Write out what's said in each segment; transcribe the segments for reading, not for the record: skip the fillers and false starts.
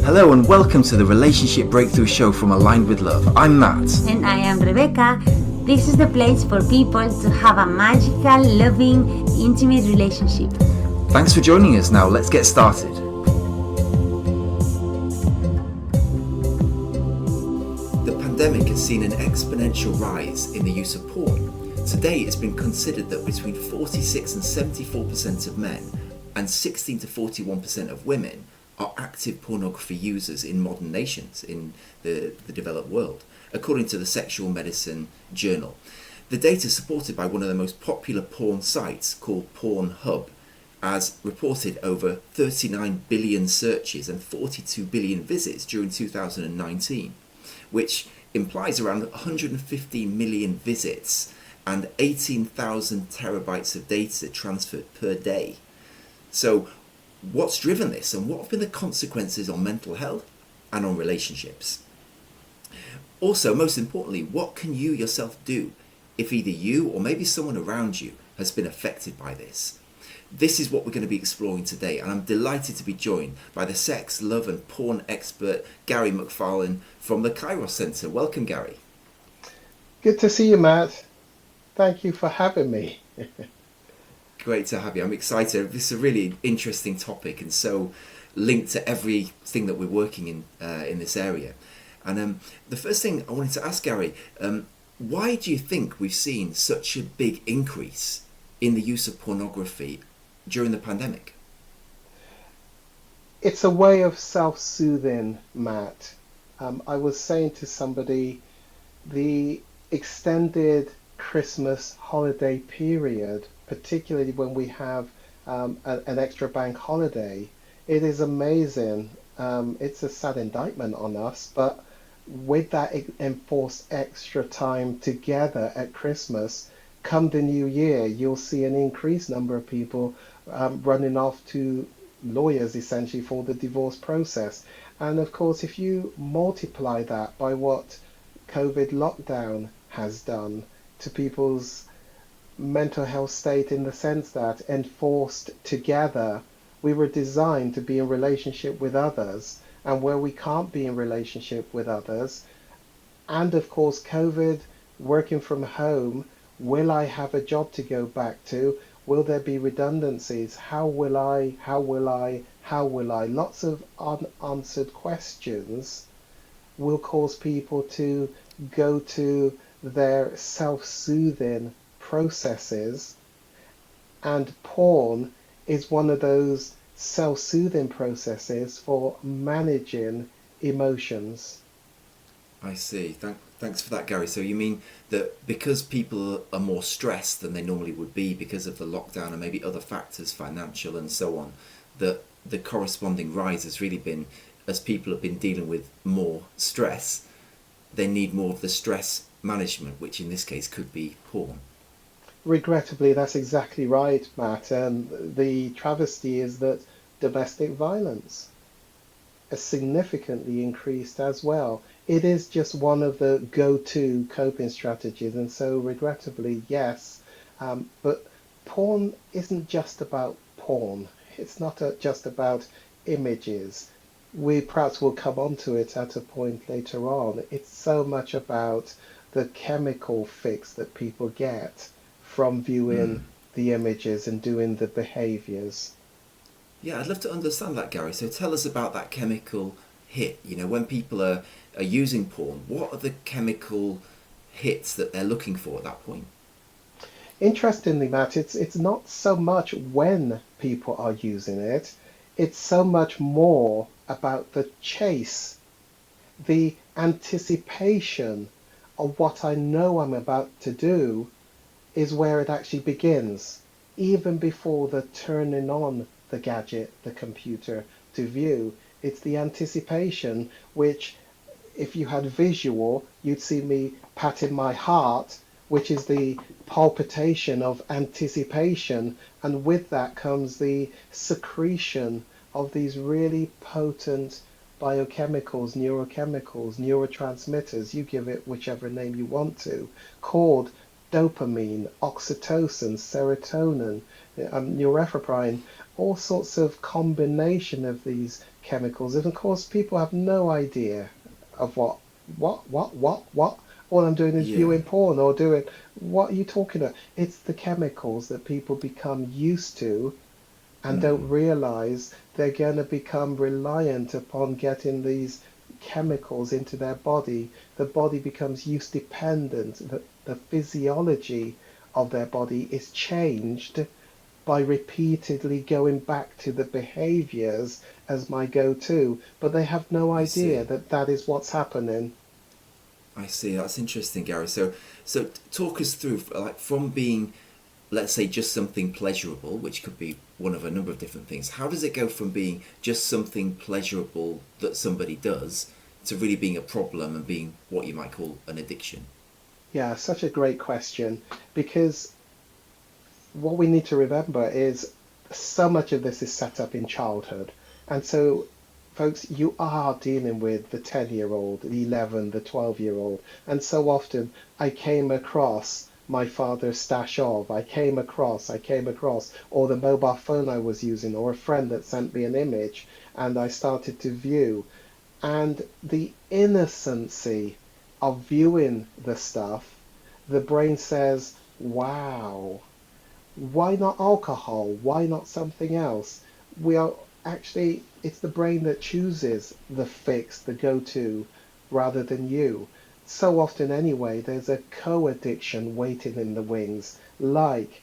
Hello and welcome to the Relationship Breakthrough Show from Aligned with Love. I'm Matt. And I am Rebecca. This is the place for people to have a magical, loving, intimate relationship. Thanks for joining us. Now let's get started. The pandemic has seen an exponential rise in the use of porn. Today it's been considered that between 46 and 74% of men and 16 to 41% of women are active pornography users in modern nations in the developed world, according to the Sexual Medicine Journal. The data is supported by one of the most popular porn sites called Pornhub, as reported over 39 billion searches and 42 billion visits during 2019, which implies around 115 million visits and 18,000 terabytes of data transferred per day. So what's driven this, and what have been the consequences on mental health and on relationships? Also, most importantly, what can you yourself do if either you or maybe someone around you has been affected by this? This is what we're going to be exploring today, and I'm delighted to be joined by the sex, love and porn expert Gary McFarlane from the Kairos Centre. Welcome, Gary. Good to see you, Matt. Thank you for having me. Great to have you. I'm excited. This is a really interesting topic and so linked to everything that we're working in this area. And the first thing I wanted to ask Gary, why do you think we've seen such a big increase in the use of pornography during the pandemic? It's a way of self-soothing, Matt. I was saying to somebody, the extended Christmas holiday period, particularly when we have an extra bank holiday, it is amazing. It's a sad indictment on us, but with that enforced extra time together at Christmas, come the new year, you'll see an increased number of people running off to lawyers essentially for the divorce process. And of course, if you multiply that by what COVID lockdown has done to people's mental health state, in the sense that enforced together, we were designed to be in relationship with others, and where we can't be in relationship with others, and of course COVID, working from home, will I have a job to go back to? Will there be redundancies? How will I? Lots of unanswered questions will cause people to go to their self-soothing processes, and porn is one of those self-soothing processes for managing emotions. I see. Thanks for that, Gary. So you mean that because people are more stressed than they normally would be because of the lockdown and maybe other factors, financial and so on, that the corresponding rise has really been, as people have been dealing with more stress, they need more of the stress management, which in this case could be porn. Regrettably, that's exactly right, Matt. And the travesty is that domestic violence has significantly increased as well. It is just one of the go-to coping strategies. And so, regrettably, yes. But porn isn't just about porn. It's not just about images. We perhaps will come onto it at a point later on. It's so much about the chemical fix that people get from viewing the images and doing the behaviors. Yeah, I'd love to understand that, Gary. So tell us about that chemical hit. You know, when people are using porn, what are the chemical hits that they're looking for at that point? Interestingly, Matt, it's not so much when people are using it, it's so much more about the chase, the anticipation of what I know I'm about to do is where it actually begins, even before the turning on the gadget, the computer, to view. It's the anticipation, which if you had visual, you'd see me patting my heart, which is the palpitation of anticipation, and with that comes the secretion of these really potent biochemicals, neurochemicals, neurotransmitters, you give it whichever name you want to, called dopamine, oxytocin, serotonin, norepinephrine, all sorts of combination of these chemicals. And of course, people have no idea of what. All I'm doing is Yeah. viewing porn or doing, what are you talking about? It's the chemicals that people become used to and don't realize they're going to become reliant upon getting these chemicals into their body. The body becomes use dependent. The physiology of their body is changed by repeatedly going back to the behaviors as my go-to, but they have no I idea see. that that is what's happening. I see. That's interesting, Gary. So talk us through, like, from being, let's say, just something pleasurable, which could be one of a number of different things. How does it go from being just something pleasurable that somebody does to really being a problem and being what you might call an addiction? Yeah, such a great question, because what we need to remember is so much of this is set up in childhood. And so, folks, you are dealing with the 10-year-old, the 11, the 12-year-old. And so often I came across my father's stash of, I came across, or the mobile phone I was using, or a friend that sent me an image, and I started to view. And the innocency of viewing the stuff, the brain says, wow, why not alcohol? Why not something else? We are actually, it's the brain that chooses the fix, the go-to, rather than you. So often anyway, there's a co-addiction waiting in the wings, like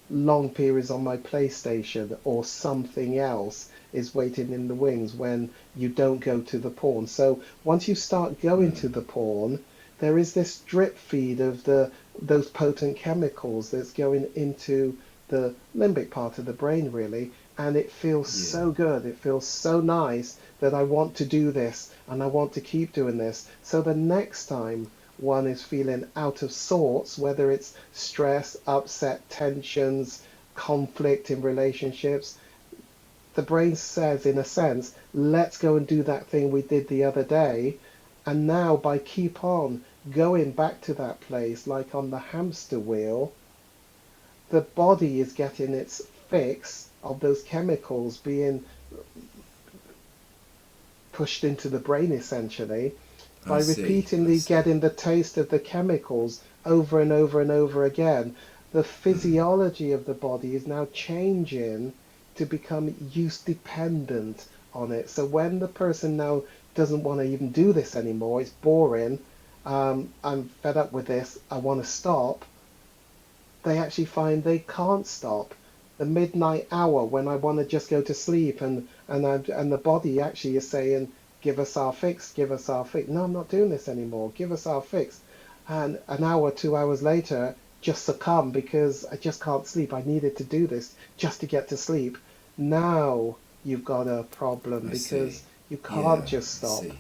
long periods on my PlayStation or something else is waiting in the wings when you don't go to the porn. So once you start going to the porn, there is this drip feed of those potent chemicals that's going into the limbic part of the brain, really, and it feels Yeah. so good. It feels so nice that I want to do this and I want to keep doing this. So the next time one is feeling out of sorts, whether it's stress, upset, tensions, conflict in relationships, the brain says, in a sense, let's go and do that thing we did the other day. And now, by keep on going back to that place, like on the hamster wheel, the body is getting its fix of those chemicals being pushed into the brain, essentially, I by see. I repeatedly see. getting the taste of the chemicals over and over and over again. The physiology of the body is now changing to become use dependent on it. So when the person now doesn't want to even do this anymore, it's boring, I'm fed up with this, I want to stop, they actually find they can't stop. The midnight hour when I want to just go to sleep, and the body actually is saying, give us our fix, give us our fix. No, I'm not doing this anymore. Give us our fix. And an hour, 2 hours later, just succumb because I just can't sleep. I needed to do this just to get to sleep. Now you've got a problem I see. because you can't Yeah, just I stop. see.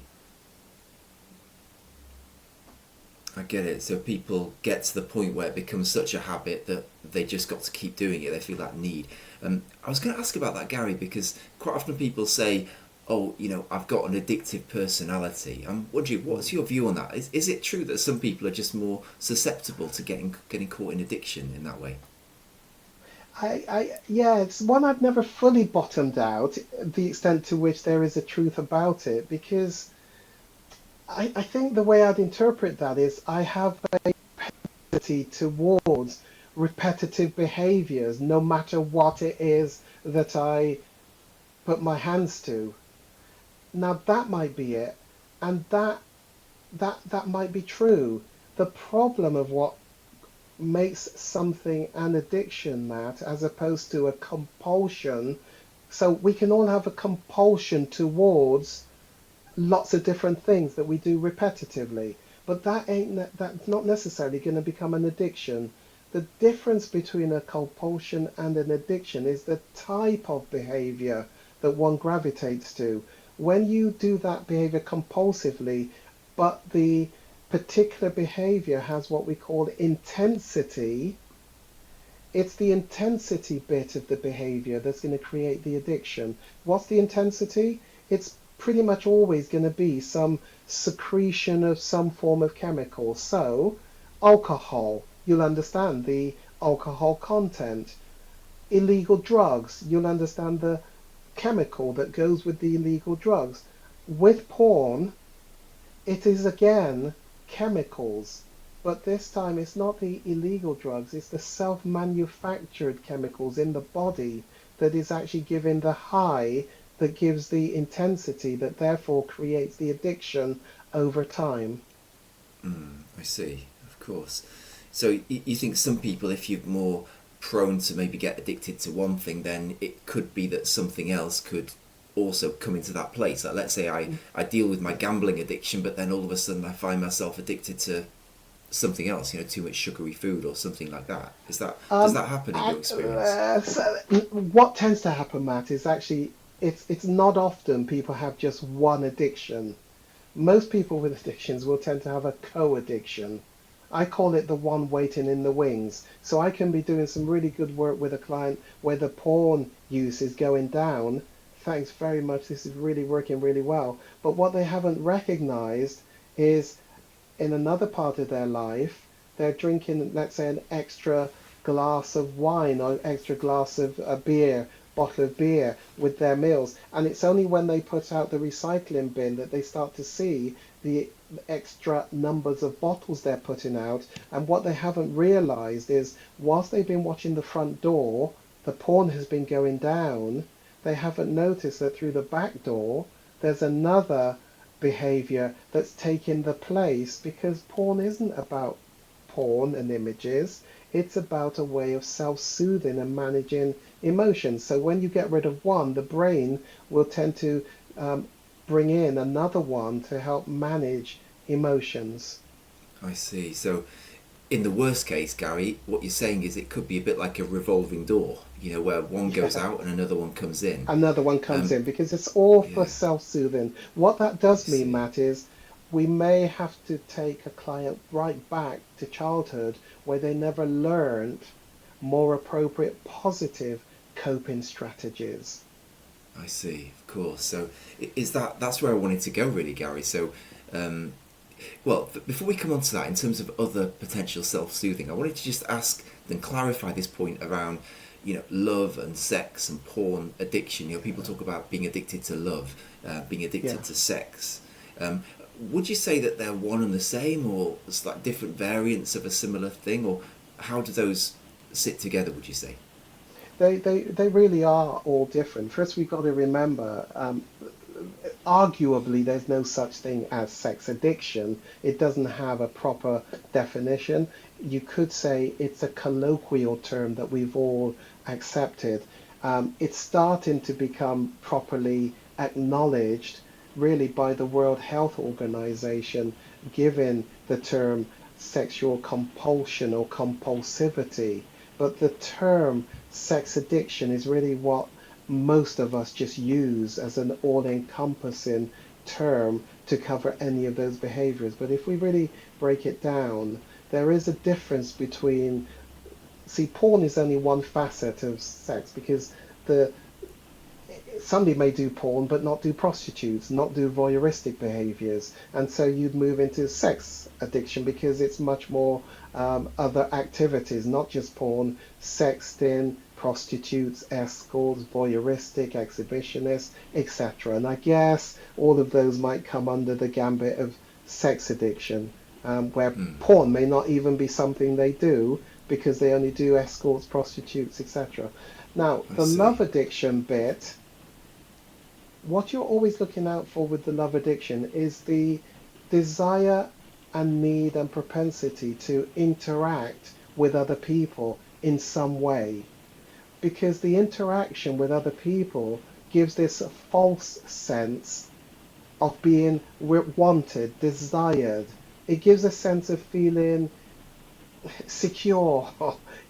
I get it. So people get to the point where it becomes such a habit that they just got to keep doing it. They feel that need. I was going to ask about that, Gary, because quite often people say, "Oh, I've got an addictive personality." I'm wondering, what's your view on that? Is it true that some people are just more susceptible to getting caught in addiction in that way? Yeah, it's one I've never fully bottomed out, the extent to which there is a truth about it, because I think the way I'd interpret that is I have a propensity towards repetitive behaviors, no matter what it is that I put my hands to. Now that might be it, and that might be true. The problem of what makes something an addiction, Matt, as opposed to a compulsion. So we can all have a compulsion towards lots of different things that we do repetitively, but that's not necessarily going to become an addiction. The difference between a compulsion and an addiction is the type of behavior that one gravitates to. When you do that behavior compulsively, but the particular behavior has what we call intensity, it's the intensity bit of the behavior that's going to create the addiction. What's the intensity? It's pretty much always going to be some secretion of some form of chemical. So, alcohol. you'll understand the alcohol content. Illegal drugs, you'll understand the chemical that goes with the illegal drugs. With porn, it is again chemicals, but this time it's not the illegal drugs, it's the self-manufactured chemicals in the body that is actually giving the high, that gives the intensity, that therefore creates the addiction over time. I see, of course. So you think some people, if you're more prone to maybe get addicted to one thing, then it could be that something else could also come into that place. Like, let's say I deal with my gambling addiction, but then all of a sudden I find myself addicted to something else, too much sugary food or something like that. Does that happen in your experience? So what tends to happen, Matt, is actually it's not often people have just one addiction. Most people with addictions will tend to have a co-addiction. I call it the one waiting in the wings. So I can be doing some really good work with a client where the porn use is going down. Thanks very much, this is really working really well. But what they haven't recognized is in another part of their life, they're drinking, let's say, an extra glass of wine or extra glass of beer, bottle of beer with their meals. And it's only when they put out the recycling bin that they start to see the extra numbers of bottles they're putting out. And what they haven't realized is, whilst they've been watching the front door, the porn has been going down. They haven't noticed that through the back door, there's another behavior that's taking the place, because porn isn't about porn and images. It's about a way of self-soothing and managing emotions. So when you get rid of one, the brain will tend to bring in another one to help manage emotions. I see. So in the worst case, Gary, what you're saying is it could be a bit like a revolving door, where one goes out and another one comes in. Another one comes in, because it's all for Yeah, self-soothing. What that does I mean, see. Matt, is we may have to take a client right back to childhood where they never learned more appropriate, positive coping strategies. I see, of course. So that's where I wanted to go, really, Gary. So, well, before we come on to that, in terms of other potential self-soothing, I wanted to just ask and clarify this point around, love and sex and porn addiction. People talk about being addicted to love, being Yeah. addicted to sex. Would you say that they're one and the same, or it's like different variants of a similar thing, or how do those sit together, would you say? They really are all different. First, we've got to remember, arguably, there's no such thing as sex addiction. It doesn't have a proper definition. You could say it's a colloquial term that we've all accepted. It's starting to become properly acknowledged, really, by the World Health Organization, given the term sexual compulsion or compulsivity. But the term sex addiction is really what most of us just use as an all-encompassing term to cover any of those behaviors. But if we really break it down, there is a difference between, see, porn is only one facet of sex, because the somebody may do porn but not do prostitutes, not do voyeuristic behaviors, and so you'd move into sex addiction because it's much more other activities, not just porn, sexting, prostitutes, escorts, voyeuristic, exhibitionists, etc. And I guess all of those might come under the gambit of sex addiction, where porn may not even be something they do because they only do escorts, prostitutes, etc. Now, I the love see. addiction bit, what you're always looking out for with the love addiction is the desire and need and propensity to interact with other people in some way. Because the interaction with other people gives this false sense of being wanted, desired. It gives a sense of feeling secure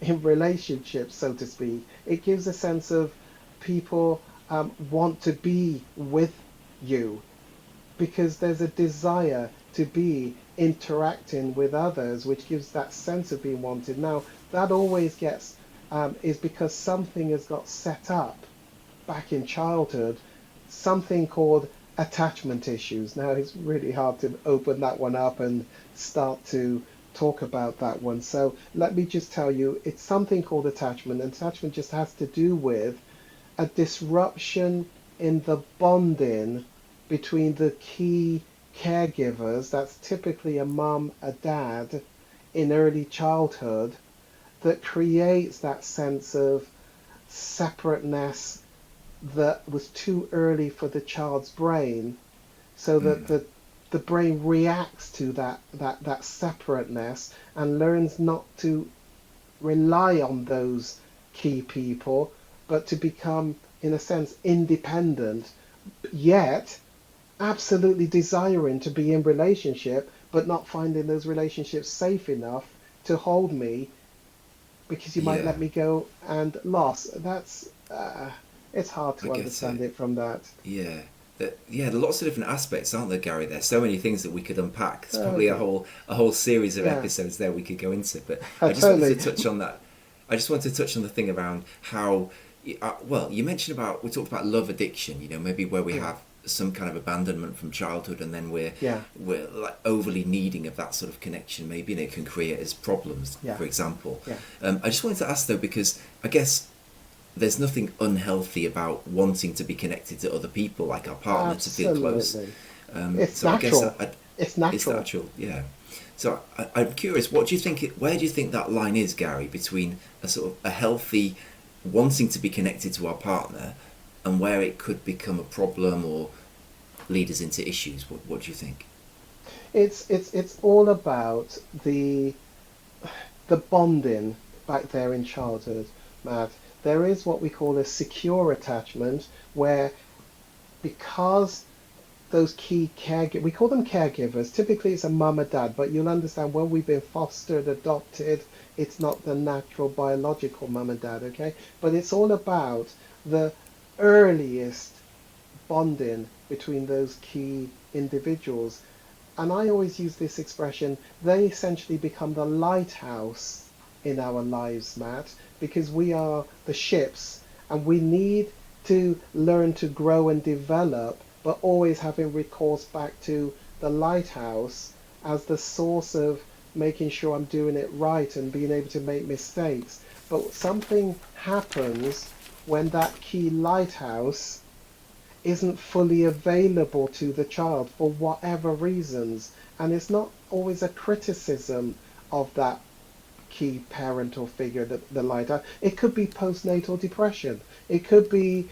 in relationships, so to speak. It gives a sense of people want to be with you, because there's a desire to be interacting with others, which gives that sense of being wanted. Now, that always gets is because something has got set up back in childhood, something called attachment issues. Now, it's really hard to open that one up and start to talk about that one. So let me just tell you, it's something called attachment, and attachment just has to do with a disruption in the bonding between the key caregivers. That's typically a mum, a dad in early childhood, that creates that sense of separateness that was too early for the child's brain, so that the brain reacts to that separateness and learns not to rely on those key people, but to become, in a sense, independent, yet absolutely desiring to be in relationship, but not finding those relationships safe enough to hold me, because you might Yeah, let me go and lost. That's it's hard I to get understand it. it from that. Yeah. Yeah, there are lots of different aspects, aren't there, Gary? There's so many things that we could unpack. There's probably Okay. a whole series of Yeah. episodes there we could go into. But I just wanted to Totally. touch on that. I just wanted to touch on the thing around how, well, you mentioned about, we talked about love addiction. Maybe where we Yeah. have some kind of abandonment from childhood, and then Yeah. we're like overly needing of that sort of connection, maybe, and it can create as problems, Yeah. for example. Yeah. I just wanted to ask though, because I guess there's nothing unhealthy about wanting to be connected to other people, like our partner, to feel close. Absolutely. It's So I guess natural. It's it's natural. natural, yeah. So I'm curious, what do you think? Where do you think that line is, Gary, between a sort of a healthy wanting to be connected to our partner, and where it could become a problem or lead us into issues? What do you think? It's all about the bonding back there in childhood, Matt. There is what we call a secure attachment, where, because those key caregivers, we call them caregivers. Typically, it's a mum or dad, but you'll understand when we've been fostered, adopted, it's not the natural biological mum and dad, okay? But it's all about the earliest bonding between those key individuals. And I always use this expression, they essentially become the lighthouse in our lives, Matt, because we are the ships, and we need to learn to grow and develop, but always having recourse back to the lighthouse as the source of making sure I'm doing it right and being able to make mistakes. But something happens when that key lighthouse isn't fully available to the child for whatever reasons. And it's not always a criticism of that key parental figure, the lighthouse. It could be postnatal depression. It could be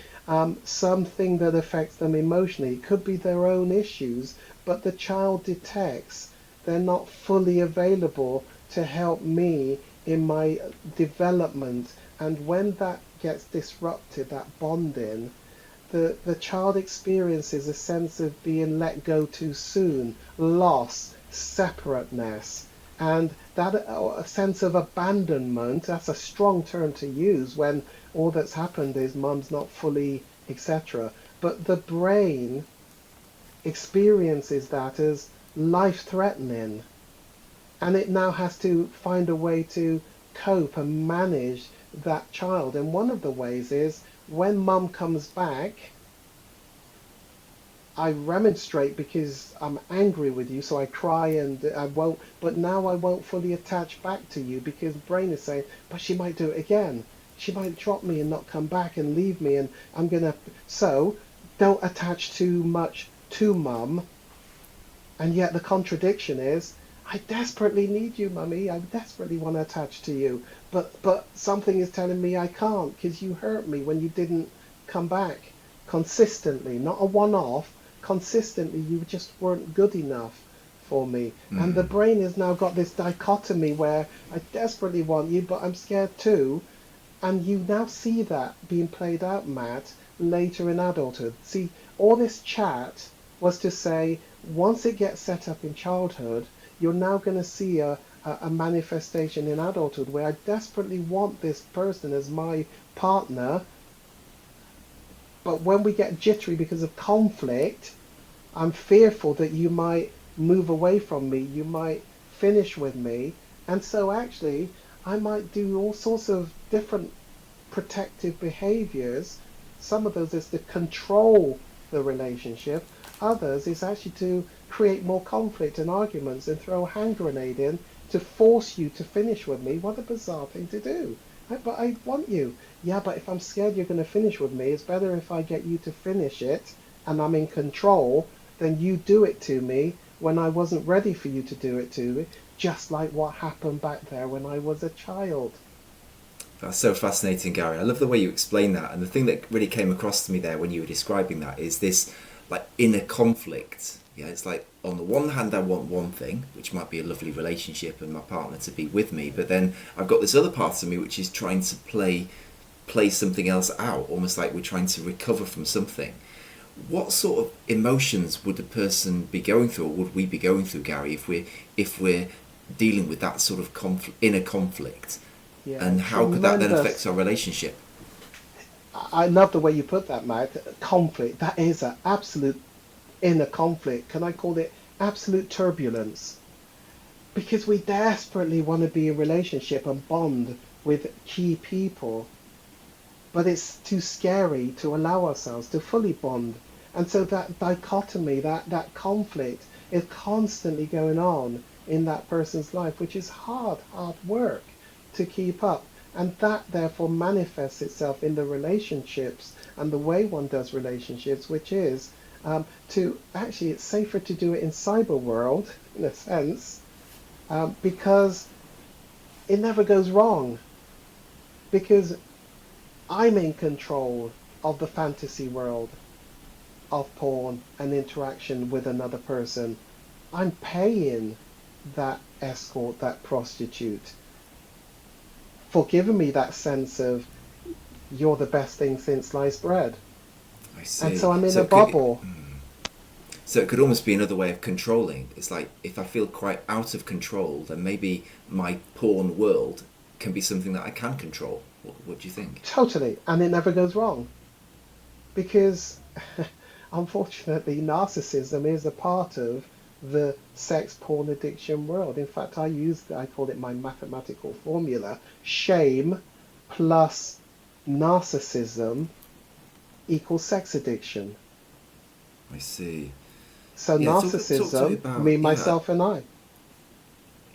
something that affects them emotionally. It could be their own issues, but the child detects they're not fully available to help me in my development. And when that gets disrupted, that bonding, the child experiences a sense of being let go too soon, loss, separateness, and that a sense of abandonment. That's a strong term to use when all that's happened is mum's not fully, etc. But the brain experiences that as life-threatening, and it now has to find a way to cope and manage that child. And one of the ways is, when mum comes back, I remonstrate because I'm angry with you, so I cry and I won't, but now I won't fully attach back to you, because the brain is saying, but she might do it again. She might drop me and not come back and leave me, and I'm gonna, so don't attach too much to mum. And yet the contradiction is, I desperately need you, mummy. I desperately want to attach to you. But something is telling me I can't, because you hurt me when you didn't come back consistently, not a one-off. Consistently, you just weren't good enough for me. And the brain has now got this dichotomy where I desperately want you, but I'm scared too. And you now see that being played out, Matt, later in adulthood. See, all this chat was to say, once it gets set up in childhood, you're now going to see a manifestation in adulthood where I desperately want this person as my partner, but when we get jittery because of conflict, I'm fearful that you might move away from me, you might finish with me, and so actually I might do all sorts of different protective behaviors. Some of those is to control the relationship, others is actually to create more conflict and arguments and throw a hand grenade in to force you to finish with me. What a bizarre thing to do. But I want you. Yeah, but if I'm scared you're going to finish with me, it's better if I get you to finish it and I'm in control than you do it to me when I wasn't ready for you to do it to me, just like what happened back there when I was a child. That's so fascinating, Gary. I love the way you explain that. And the thing that really came across to me there when you were describing that is this like inner conflict. Yeah, it's like on the one hand I want one thing, which might be a lovely relationship and my partner to be with me, but then I've got this other part of me which is trying to play something else out, almost like we're trying to recover from something. What sort of emotions would a person be going through, or would we be going through, Gary, if we're dealing with that sort of inner conflict? Yeah, And how could that then affect our relationship? I love the way you put that, Matt. Conflict, that is an absolute inner conflict. Can I call it absolute turbulence? Because we desperately want to be in relationship and bond with key people, but it's too scary to allow ourselves to fully bond. And so that dichotomy, that conflict is constantly going on in that person's life, which is hard work to keep up. And that therefore manifests itself in the relationships and the way one does relationships, which is it's safer to do it in cyber world, in a sense, because it never goes wrong. Because I'm in control of the fantasy world of porn and interaction with another person. I'm paying that escort, that prostitute, for giving me that sense of you're the best thing since sliced bread. I see. And so I'm in a bubble. So it could almost be another way of controlling. It's like if I feel quite out of control, then maybe my porn world can be something that I can control. What do you think? Totally. And it never goes wrong. Because unfortunately, narcissism is a part of the sex porn addiction world. In fact, I call it my mathematical formula. Shame plus narcissism equals sex addiction. I see. So yeah, narcissism, talk about, me, myself, and I.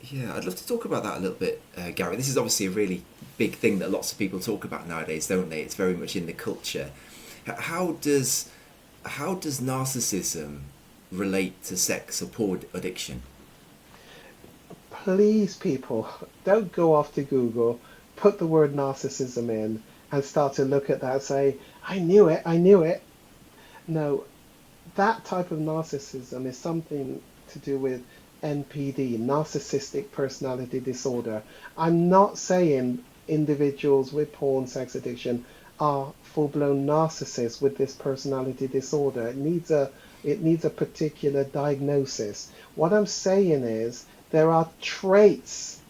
Yeah, I'd love to talk about that a little bit, Gary. This is obviously a really big thing that lots of people talk about nowadays, don't they? It's very much in the culture. How does narcissism relate to sex or porn addiction? Please, people, don't go off to Google, put the word narcissism in, and start to look at that and say, I knew it. No, that type of narcissism is something to do with NPD, narcissistic personality disorder. I'm not saying individuals with porn sex addiction are full-blown narcissists with this personality disorder. It needs a particular diagnosis. What I'm saying is there are traits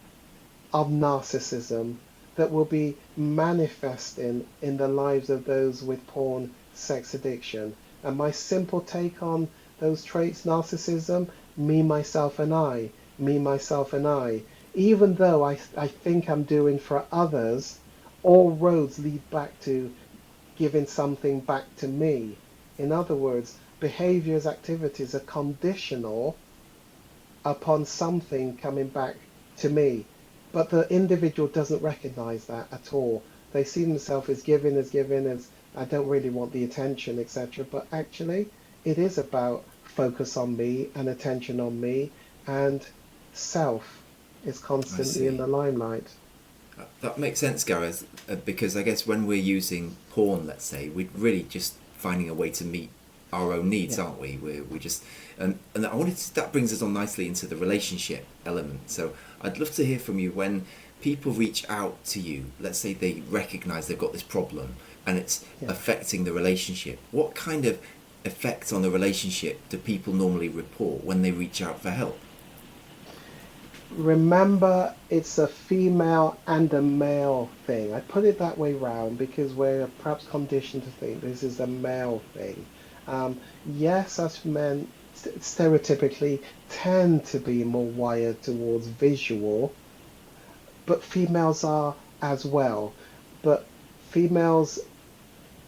of narcissism that will be manifesting in the lives of those with porn sex addiction. And my simple take on those traits, narcissism, me, myself, and I. Me, myself, and I. Even though I think I'm doing for others, all roads lead back to giving something back to me. In other words, behaviors, activities are conditional upon something coming back to me. But the individual doesn't recognize that at all. They see themselves as giving, as I don't really want the attention, etc. But actually, it is about focus on me and attention on me, and self is constantly in the limelight. That makes sense, Gareth, because I guess when we're using porn, let's say, we're really just finding a way to meet our own needs, aren't we? We just and I wanted that brings us on nicely into the relationship element. So I'd love to hear from you when people reach out to you. Let's say they recognise they've got this problem and it's affecting the relationship. What kind of effect on the relationship do people normally report when they reach out for help? Remember, it's a female and a male thing. I put it that way round because we're perhaps conditioned to think this is a male thing. Yes, us men stereotypically tend to be more wired towards visual, but females are as well. But females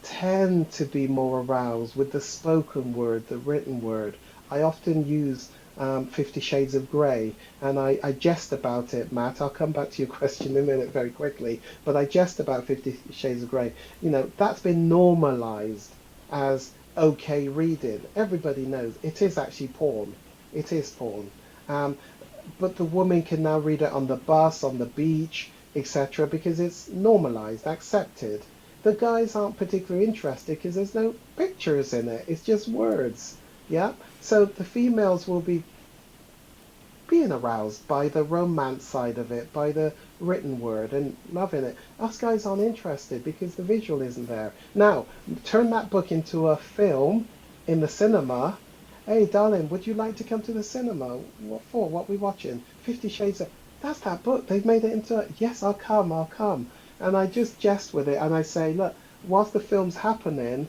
tend to be more aroused with the spoken word, the written word. I often use 50 Shades of Grey, and I jest about it, Matt. I'll come back to your question in a minute very quickly, but I jest about 50 Shades of Grey. You know, that's been normalized as okay reading. Everybody knows it is actually porn. It is porn. Um, but the woman can now read it on the bus, on the beach, etc., because it's normalized, accepted. The guys aren't particularly interested because there's no pictures in it. It's just words. Yeah. So the females will be being aroused by the romance side of it, by the written word and loving it. Us guys aren't interested because the visual isn't there. Now, turn that book into a film in the cinema. Hey, darling, would you like to come to the cinema? What for? What are we watching? 50 Shades of... That's that book. They've made it into a... Yes, I'll come, I'll come. And I just jest with it and I say, look, whilst the film's happening...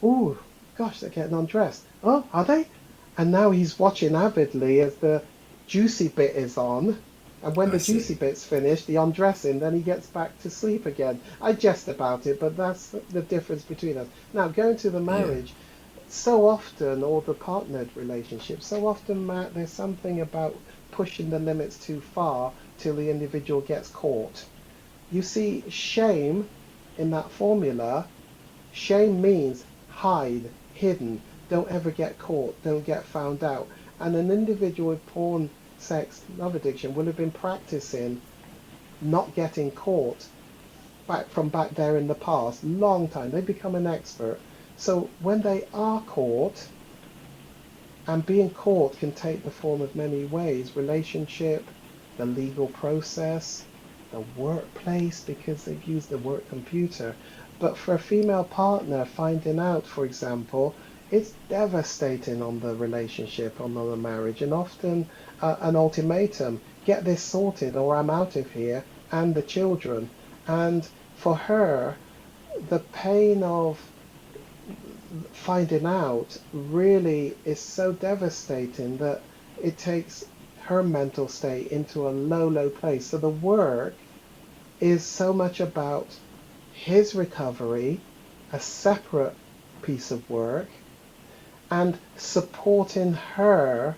Ooh, gosh, they're getting undressed. Oh, are they? And now he's watching avidly as the juicy bit is on. And when the juicy bit's finished, the undressing, then he gets back to sleep again. I jest about it, but that's the difference between us. Now, going to the marriage, so often, or the partnered relationship, so often, Matt, there's something about pushing the limits too far till the individual gets caught. You see, shame in that formula, shame means hide, hidden, don't ever get caught, don't get found out. And an individual with porn, sex, love addiction will have been practicing not getting caught back there in the past, long time. They become an expert. So when they are caught, and being caught can take the form of many ways, relationship, the legal process, the workplace, because they've used the work computer. But for a female partner, finding out, for example, it's devastating on the relationship, on the marriage, and often an ultimatum, get this sorted or I'm out of here, and the children. And for her, the pain of finding out really is so devastating that it takes her mental state into a low, low place. So the work is so much about his recovery, a separate piece of work, and supporting her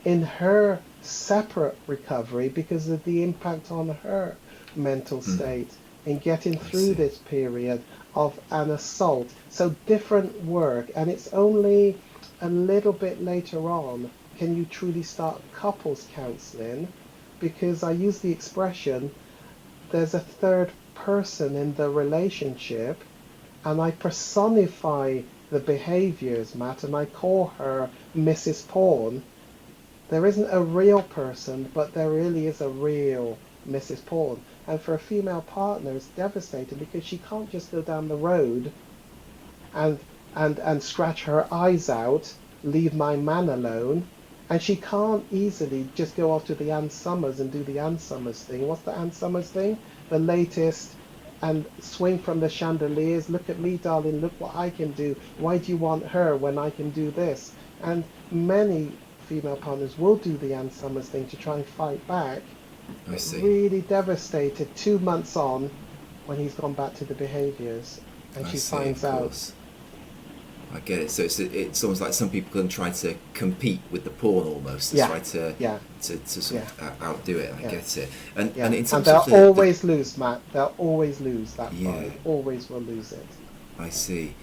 in her separate recovery because of the impact on her mental state in getting through this period of an assault. So different work, and it's only a little bit later on can you truly start couples counseling, because I use the expression there's a third person in the relationship, and I personify the behaviors, Matt, and I call her Mrs. Porn. There isn't a real person, but there really is a real Mrs. Porn. And for a female partner, it's devastating because she can't just go down the road and scratch her eyes out, leave my man alone. And she can't easily just go off to the Ann Summers and do the Ann Summers thing. What's the Ann Summers thing? The latest, and swing from the chandeliers. Look at me, darling, look what I can do. Why do you want her when I can do this? And many female partners will do the Ann Summers thing to try and fight back. I see. Really devastated 2 months on when he's gone back to the behaviours, and she finds out. I get it. So it's almost like some people can try to compete with the porn almost, to try to sort of outdo it. I get it. And in terms they'll of always lose, Matt. They'll always lose that fight. Always will lose it. I see.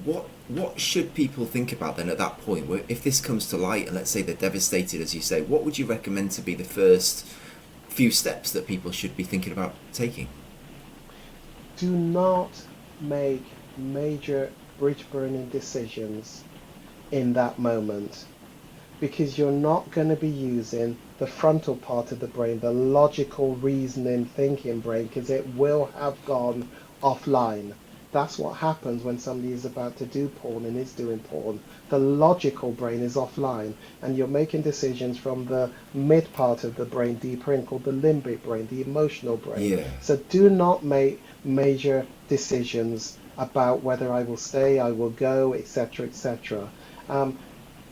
What should people think about then at that point? If this comes to light, and let's say they're devastated, as you say, what would you recommend to be the first few steps that people should be thinking about taking? Do not make major bridge burning decisions in that moment, because you're not going to be using the frontal part of the brain, the logical reasoning thinking brain, because it will have gone offline. That's what happens when somebody is about to do porn and is doing porn. The logical brain is offline, and you're making decisions from the mid part of the brain, deeper in, called the limbic brain, the emotional brain. So do not make major decisions about whether I will stay, I will go, etc., etc.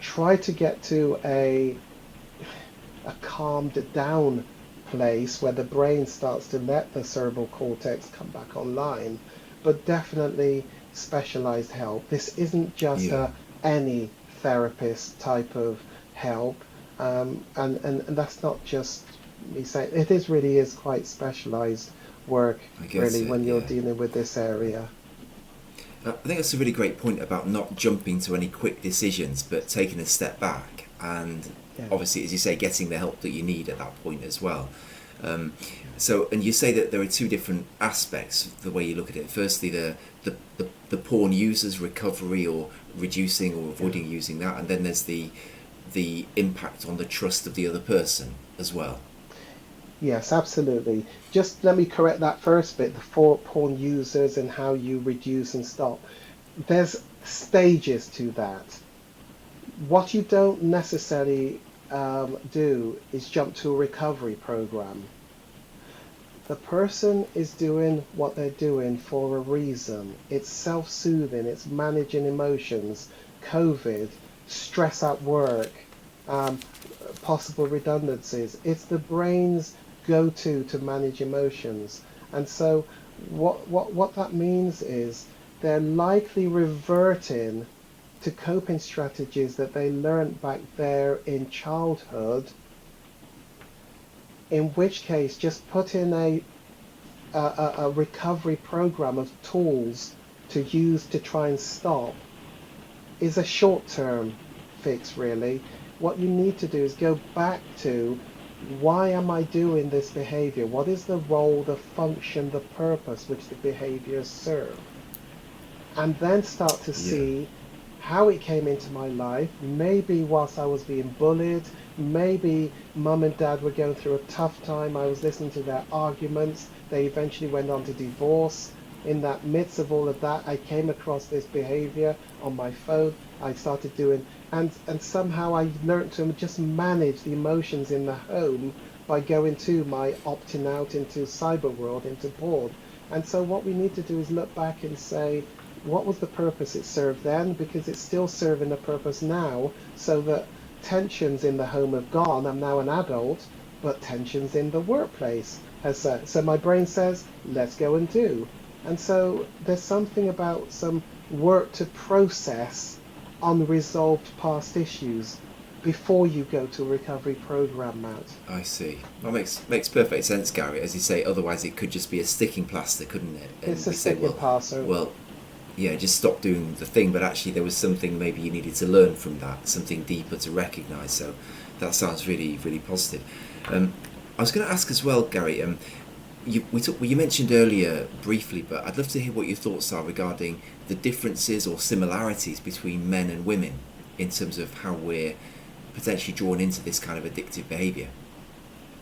Try to get to a calmed down place where the brain starts to let the cerebral cortex come back online, but definitely specialized help. This isn't just Yeah. any therapist type of help. And that's not just me saying, it is really is quite specialized work, I guess really, it. when you're Yeah. dealing with this area. I think that's a really great point about not jumping to any quick decisions, but taking a step back and Yeah. obviously, as you say, getting the help that you need at that point as well. Um, so, and you say that there are two different aspects the way you look at it. Firstly, the porn users recovery or reducing or Yeah. avoiding using that, and then there's the impact on the trust of the other person as well. Yes, absolutely. Just let me correct that first bit, the four porn users and how you reduce and stop. There's stages to that. What you don't necessarily do is jump to a recovery program. The person is doing what they're doing for a reason. It's self-soothing, it's managing emotions, COVID, stress at work, um, possible redundancies. It's the brain's go-to manage emotions. And so what that means is they're likely reverting to coping strategies that they learned back there in childhood, in which case just put in a recovery program of tools to use to try and stop is a short-term fix, really. What you need to do is go back to, why am I doing this behavior? What is the role, the function, the purpose which the behaviors serve? And then start to Yeah. see how it came into my life. Maybe whilst I was being bullied, maybe mum and dad were going through a tough time. I was listening to their arguments. They eventually went on to divorce. In that midst of all of that, I came across this behavior on my phone. I started doing, and somehow I learned to just manage the emotions in the home by going to my opting out into cyber world, into porn. And so what we need to do is look back and say, what was the purpose it served then? Because it's still serving a purpose now, so that tensions in the home have gone. I'm now an adult, but tensions in the workplace has so my brain says, let's go and do. And so there's something about some work to process unresolved past issues before you go to a recovery program, Matt. I see. That makes perfect sense, Gary. As you say, otherwise it could just be a sticking plaster, couldn't it? And It's a we say, sticking plaster. well, yeah, just stop doing the thing. But actually, there was something maybe you needed to learn from that, something deeper to recognise. So that sounds really, really positive. I was going to ask as well, Gary. You mentioned earlier briefly, but I'd love to hear what your thoughts are regarding the differences or similarities between men and women in terms of how we're potentially drawn into this kind of addictive behaviour.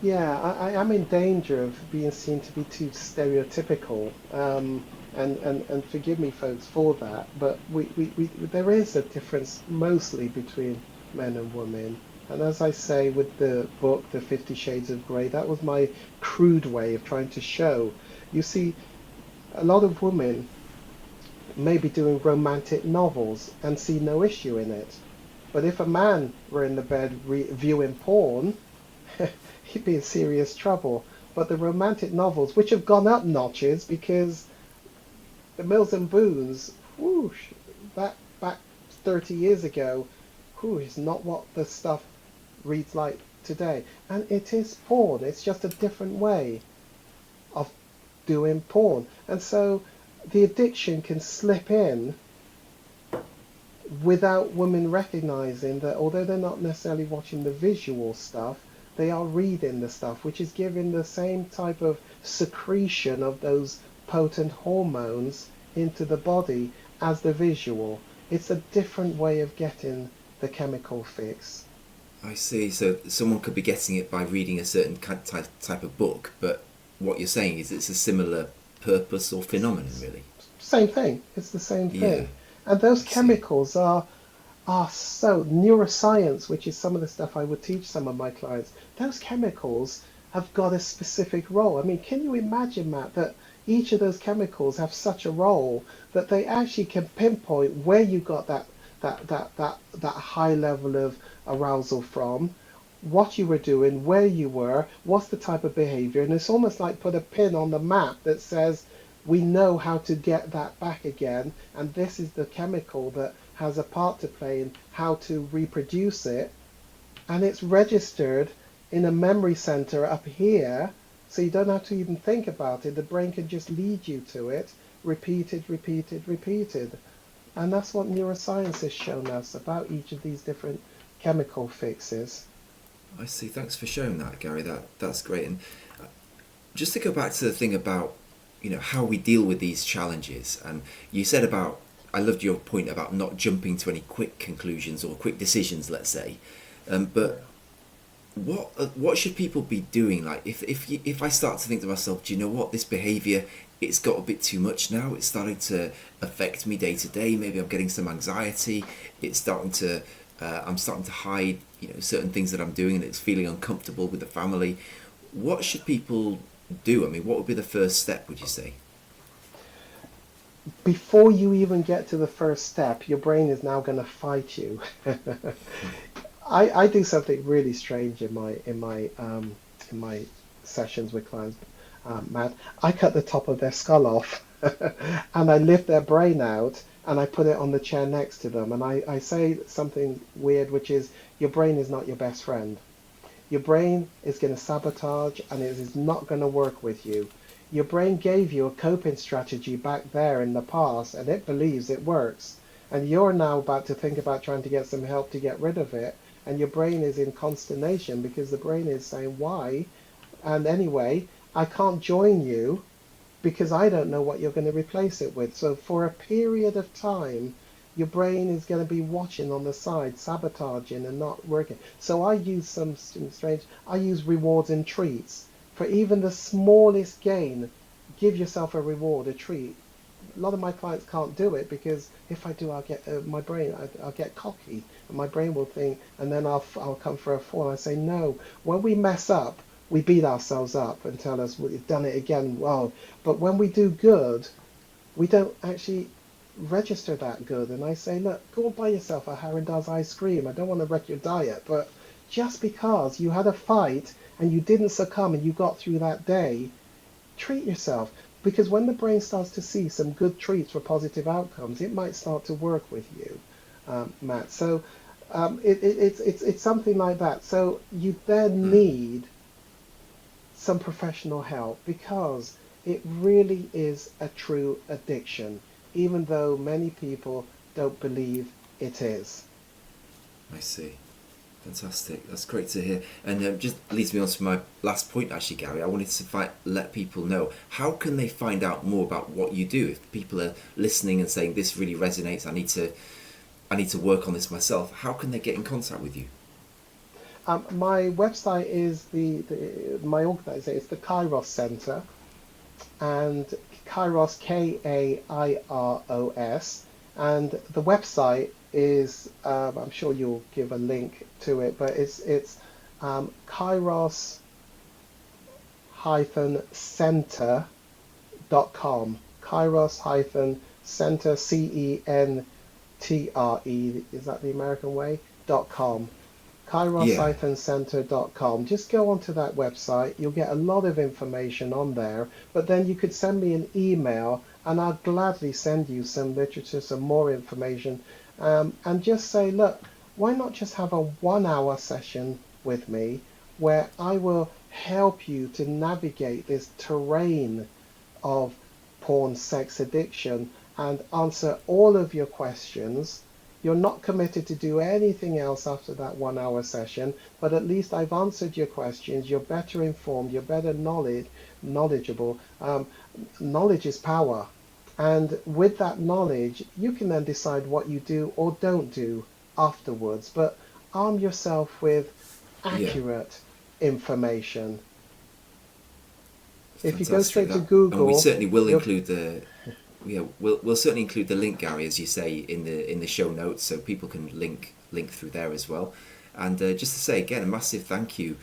Yeah, I'm in danger of being seen to be too stereotypical. And forgive me, folks, for that. But there is a difference mostly between men and women. And as I say with the book, The 50 Shades of Grey, that was my crude way of trying to show. You see, a lot of women may be doing romantic novels and see no issue in it. But if a man were in the bed viewing porn, he'd be in serious trouble. But the romantic novels, which have gone up notches because the Mills and Boons, whoosh, back 30 years ago, is not what the stuff reads like today. And it is porn. It's just a different way of doing porn. And so the addiction can slip in without women recognizing that, although they're not necessarily watching the visual stuff, they are reading the stuff, which is giving the same type of secretion of those potent hormones into the body as the visual. It's a different way of getting the chemical fix. I see. So someone could be getting it by reading a certain type of book, but what you're saying is it's a similar purpose or phenomenon, really. Same thing. It's the same thing. Yeah, And those I see. chemicals are so neuroscience, which is some of the stuff I would teach some of my clients. Those chemicals have got a specific role. I mean, can you imagine, Matt, that each of those chemicals have such a role that they actually can pinpoint where you got that high level of arousal from, what you were doing, where you were, what's the type of behavior, and it's almost like put a pin on the map that says we know how to get that back again, and this is the chemical that has a part to play in how to reproduce it, and it's registered in a memory center up here, so you don't have to even think about it. The brain can just lead you to it, repeated, repeated, repeated. And that's what neuroscience has shown us about each of these different chemical fixes. I see. Thanks for showing that, Gary. That's great. And just to go back to the thing about, how we deal with these challenges, and you said about, I loved your point about not jumping to any quick conclusions or quick decisions, let's say. But what should people be doing? Like, if I start to think to myself, do you know what, this behaviour, it's got a bit too much now. It's starting to affect me day to day. Maybe I'm getting some anxiety. It's starting to I'm starting to hide, certain things that I'm doing, and it's feeling uncomfortable with the family. What should people do? I mean, what would be the first step, would you say? Before you even get to the first step, your brain is now going to fight you. I do something really strange in my sessions with clients, Matt. I cut the top of their skull off and I lift their brain out and I put it on the chair next to them, and I say something weird, which is, your brain is not your best friend. Your brain is going to sabotage, and it is not going to work with you. Your brain gave you a coping strategy back there in the past, and it believes it works. And you're now about to think about trying to get some help to get rid of it, and your brain is in consternation because the brain is saying, why? And anyway, I can't join you because I don't know what you're going to replace it with. So for a period of time, your brain is going to be watching on the side, sabotaging and not working. So I use something strange. I use rewards and treats. For even the smallest gain, give yourself a reward, a treat. A lot of my clients can't do it because if I do, I'll get I'll get cocky, and my brain will think, and then I'll come for a fall. I say no. When we mess up, we beat ourselves up and tell us, well, you've done it again. Well, but when we do good, we don't actually register that good. And I say, look, go and buy yourself a Haagen-Dazs ice cream. I don't want to wreck your diet, but just because you had a fight and you didn't succumb and you got through that day, treat yourself. Because when the brain starts to see some good treats for positive outcomes, it might start to work with you, Matt. So it's something like that. So you then need some professional help, because it really is a true addiction, even though many people don't believe it is. I see. Fantastic. That's great to hear. And just leads me on to my last point, actually, Gary. I wanted to let people know, how can they find out more about what you do? If people are listening and saying, this really resonates, I need to work on this myself, how can they get in contact with you? My website is my organisation is the Kairos Centre, and Kairos, Kairos, and the website is, I'm sure you'll give a link to it, but it's Kairos-Centre.com. Kairos-Centre, CENTRE, is that the American way? .com. Kairos-Centre.com. Just go onto that website. You'll get a lot of information on there, but then you could send me an email and I'll gladly send you some literature, some more information, and just say, look, why not just have a 1-hour session with me where I will help you to navigate this terrain of porn, sex addiction, and answer all of your questions. You're not committed to do anything else after that 1-hour session, but at least I've answered your questions. You're better informed, you're better knowledgeable. Knowledge is power. And with that knowledge, you can then decide what you do or don't do afterwards. But arm yourself with accurate information. Fantastic. If you go straight to And Google, we certainly will include we'll certainly include the link, Gary, as you say, in the show notes, so people can link through there as well. And just to say again, a massive thank you,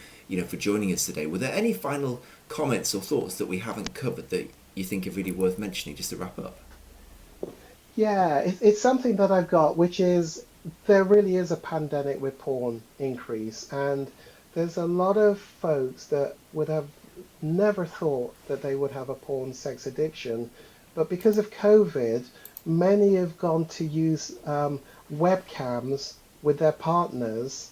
for joining us today. Were there any final comments or thoughts that we haven't covered that you think are really worth mentioning, just to wrap up? Yeah, it's something that I've got, which is, there really is a pandemic with porn increase, and there's a lot of folks that would have never thought that they would have a porn sex addiction. But because of COVID, many have gone to use webcams with their partners,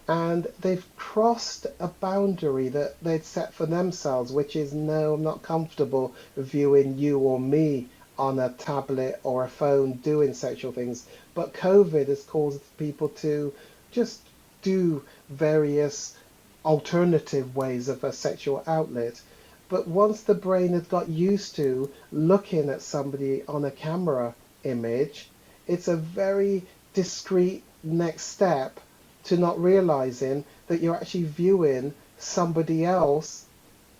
and they've crossed a boundary that they'd set for themselves, which is, no, I'm not comfortable viewing you or me on a tablet or a phone doing sexual things. But COVID has caused people to just do various alternative ways of a sexual outlet. But once the brain has got used to looking at somebody on a camera image, it's a very discreet next step to not realizing that you're actually viewing somebody else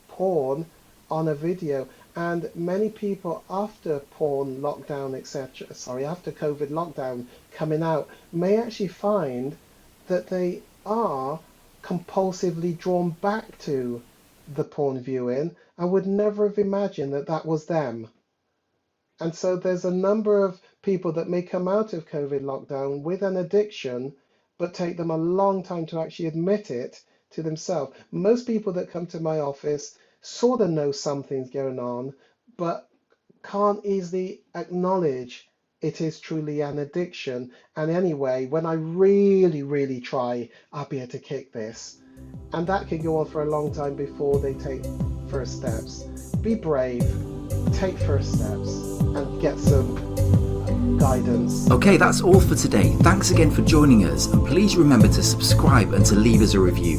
porn on a video. And many people after porn lockdown, after COVID lockdown coming out, may actually find that they are compulsively drawn back to the porn viewing and would never have imagined that that was them. And so there's a number of people that may come out of COVID lockdown with an addiction, but take them a long time to actually admit it to themselves. Most people that come to my office sort of know something's going on, but can't easily acknowledge it is truly an addiction. And anyway, when I really, really try, I'll be able to kick this. And that could go on for a long time before they take first steps. Be brave, take first steps, and get some guidance. Okay, that's all for today. Thanks again for joining us, and please remember to subscribe and to leave us a review.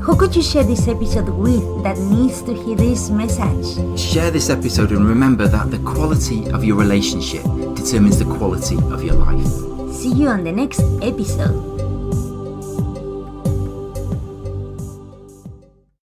Who could you share this episode with that needs to hear this message? Share this episode and remember that the quality of your relationship determines the quality of your life. See you on the next episode.